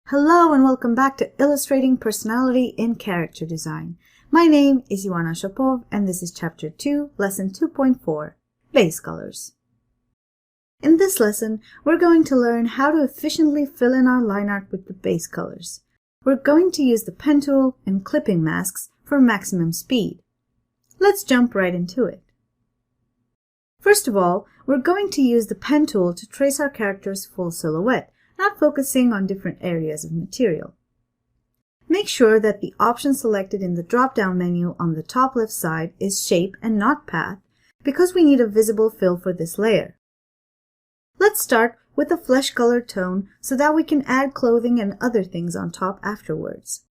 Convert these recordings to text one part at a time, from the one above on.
Hello and welcome back to Illustrating Personality in Character Design. My name is Ioana Shapov and this is Chapter 2, Lesson 2.4, Base Colors. In this lesson, we're going to learn how to efficiently fill in our line art with the base colors. We're going to use the pen tool and clipping masks for maximum speed. Let's jump right into it. First of all, we're going to use the pen tool to trace our character's full silhouette, not focusing on different areas of material. Make sure that the option selected in the drop-down menu on the top left side is Shape and not Path, because we need a visible fill for this layer. Let's start with a flesh color tone so that we can add clothing and other things on top afterwards.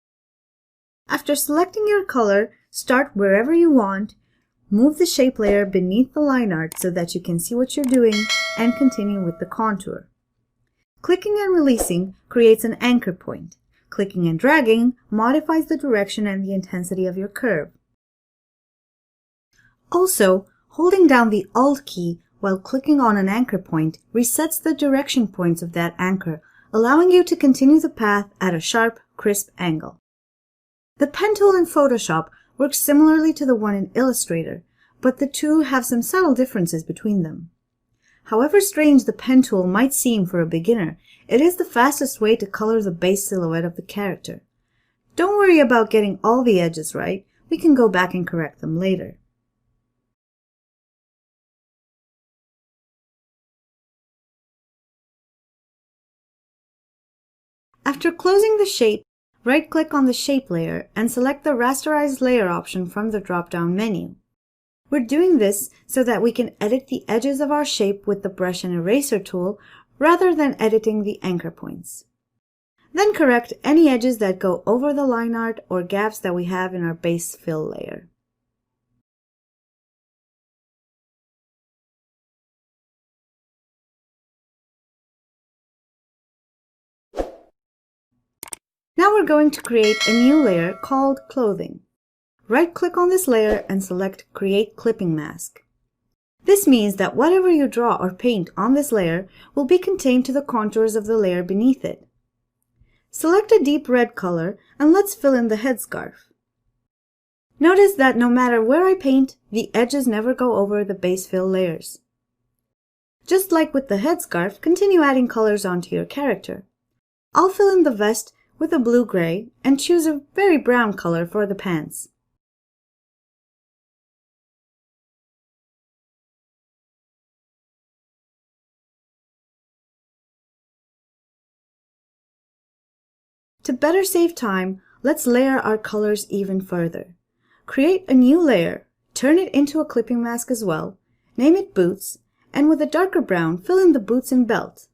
After selecting your color, start wherever you want, move the shape layer beneath the line art so that you can see what you're doing, and continue with the contour. Clicking and releasing creates an anchor point. Clicking and dragging modifies the direction and the intensity of your curve. Also, holding down the Alt key while clicking on an anchor point resets the direction points of that anchor, allowing you to continue the path at a sharp, crisp angle. The pen tool in Photoshop works similarly to the one in Illustrator, but the two have some subtle differences between them. However strange the pen tool might seem for a beginner, it is the fastest way to color the base silhouette of the character. Don't worry about getting all the edges right, we can go back and correct them later. After closing the shape, right-click on the shape layer and select the Rasterize Layer option from the drop-down menu. We're doing this so that we can edit the edges of our shape with the brush and eraser tool rather than editing the anchor points. Then correct any edges that go over the line art or gaps that we have in our base fill layer. Now we're going to create a new layer called Clothing. Right-click on this layer and select Create Clipping Mask. This means that whatever you draw or paint on this layer will be contained to the contours of the layer beneath it. Select a deep red color and let's fill in the headscarf. Notice that no matter where I paint, the edges never go over the base fill layers. Just like with the headscarf, continue adding colors onto your character. I'll fill in the vest with a blue-gray and choose a very brown color for the pants. To better save time, let's layer our colors even further. Create a new layer, turn it into a clipping mask as well, name it Boots, and with a darker brown, fill in the boots and belt.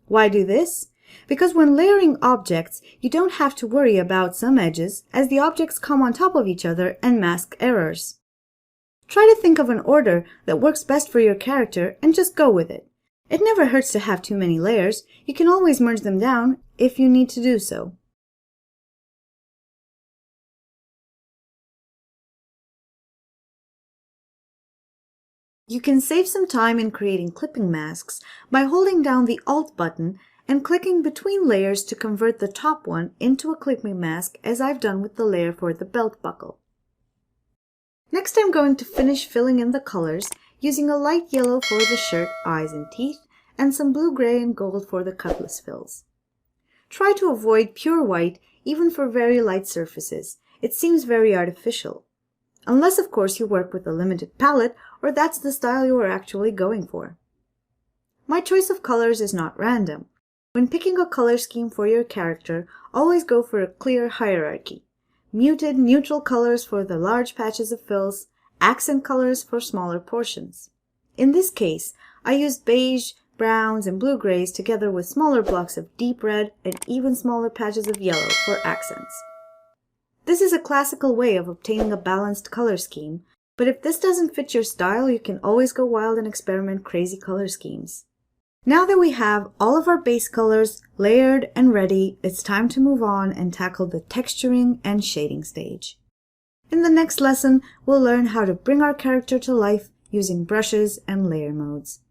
Why do this? Because when layering objects, you don't have to worry about some edges, as the objects come on top of each other and mask errors. Try to think of an order that works best for your character and just go with it. It never hurts to have too many layers. You can always merge them down if you need to do so. You can save some time in creating clipping masks by holding down the Alt button and clicking between layers to convert the top one into a clipping mask, as I've done with the layer for the belt buckle. Next, I'm going to finish filling in the colors using a light yellow for the shirt, eyes, and teeth, and some blue, gray, and gold for the cutlass fills. Try to avoid pure white even for very light surfaces. It seems very artificial. Unless, of course, you work with a limited palette or that's the style you are actually going for. My choice of colors is not random. When picking a color scheme for your character, always go for a clear hierarchy. Muted, neutral colors for the large patches of fills, accent colors for smaller portions. In this case, I used beige, browns, and blue-grays together with smaller blocks of deep red and even smaller patches of yellow for accents. This is a classical way of obtaining a balanced color scheme, but if this doesn't fit your style, you can always go wild and experiment crazy color schemes. Now that we have all of our base colors layered and ready, it's time to move on and tackle the texturing and shading stage. In the next lesson, we'll learn how to bring our character to life using brushes and layer modes.